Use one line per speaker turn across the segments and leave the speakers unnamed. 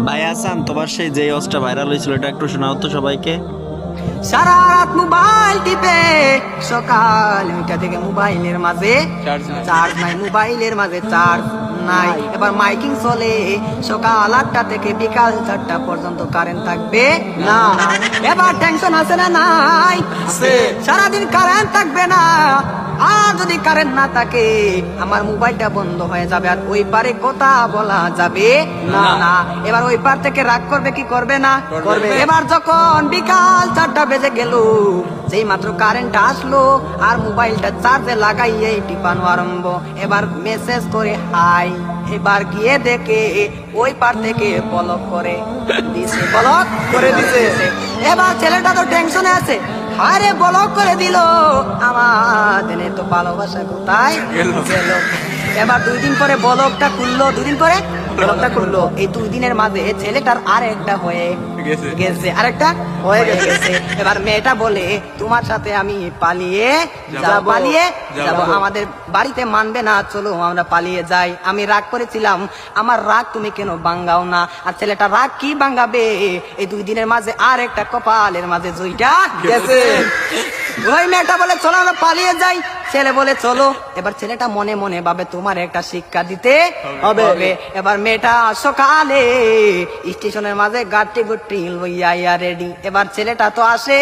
ভাই হাসান, তোমার সেই যে অস্ট্রা ভাইরাল হয়েছিল এটা একটু শোনাও তো সবাইকে।
সারা রাত মোবাইল টিপে সকাল 9টা থেকে মোবাইলের মাঝে চার্জ নাই, মোবাইলের মাঝে চার্জ নাই। এবার মাইকিং চলে সকাল 8টা থেকে বিকাল 4টা পর্যন্ত কারেন্ট থাকবে না। এবার টেনশন আছে না নাই? সারাদিন কারেন্ট থাকবে না। আর যদি কারেন্ট না থাকে আমার মোবাইলটা বন্ধ হয়ে যাবে, আর ওই পারে কথা বলা যাবে না। এবার ওই পার থেকে রাগ করবে কি করবে না? করবে। এবার যখন বিকাল 4টা বেজে গেল, যেই মাত্র কারেন্ট আসলো আর মোবাইলটা চার্জে লাগাইয়ে টিপানো আরম্ভ। এবার মেসেজ করে হাই। এবার গিয়ে দেখে ওই পার থেকে ব্লক করে দিছে, ব্লক করে দিছে। এবার ছেলেটা তো টেনশনে আছে, আরে ব্লক করে দিল, আমাদের তো ভালোবাসা কোথায় গেল? এবার 2 দিন পরে ব্লকটা খুললো, 2 দিন পরে ব্লকটা খুললো। এই 2 দিনের মাঝে ছেলেটার আরেকটা হয়ে গেছে, আরেকটা হয়ে গেছে। এবার মেয়েটা বলে তোমার সাথে আমি পালিয়ে যাব, আমাদের বাড়িতে মানবে না, চলো আমরা পালিয়ে যাই। আমি রাগ করেছিলাম, আমার রাগ তুমি কেন ভাঙ্গাও না? আর ছেলেটা রাগ কি ভাঙ্গাবে? এই 2 দিনের মাঝে আর একটা কপালের মাঝে জুইটা গেছে। ওই মেয়েটা বলে চলো আমরা পালিয়ে যাই, ছেলে বলে চলো। এবার ছেলেটা মনে মনে ভাবে তোমার একটা শিক্ষা দিতে হবে। এবার মেয়েটা সকালে স্টেশনের মাঝে গাড়ি গুটি লইয়া রেডি। এবার ছেলেটা তো আসে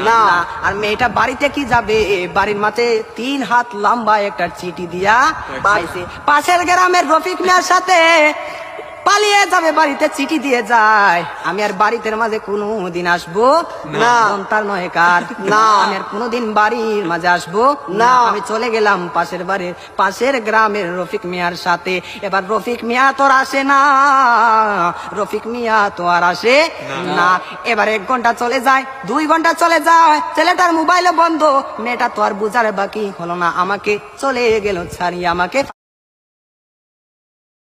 না, আর মেয়েটা বাড়িতে কি যাবে? বাড়ির মাঝে 3 হাত লম্বা একটা চিঠি দিয়া পাইছে। পাশের গ্রামের রফিক মিয়ার সাথে পালিয়ে যাবে, বাড়িতে চিঠি দিয়ে যায়। আমি আর বাড়িতে মাঝে কোনোদিন আসবো না, তার নয় কার না। আমি আর কোনোদিন বাড়ির মাঝে আসবো না। আমি চলে গেলাম পাশের গ্রামের রফিক মিয়ার সাথে। এবার রফিক মিয়া তো আর আসে না, এবার 1 ঘন্টা চলে যায়, 2 ঘন্টা চলে যায়, ছেলেটার মোবাইলও বন্ধ। মেয়েটা তো আর বুঝার বাকি হলো না, আমাকে চলে গেল ছাড়িয়ে, আমাকে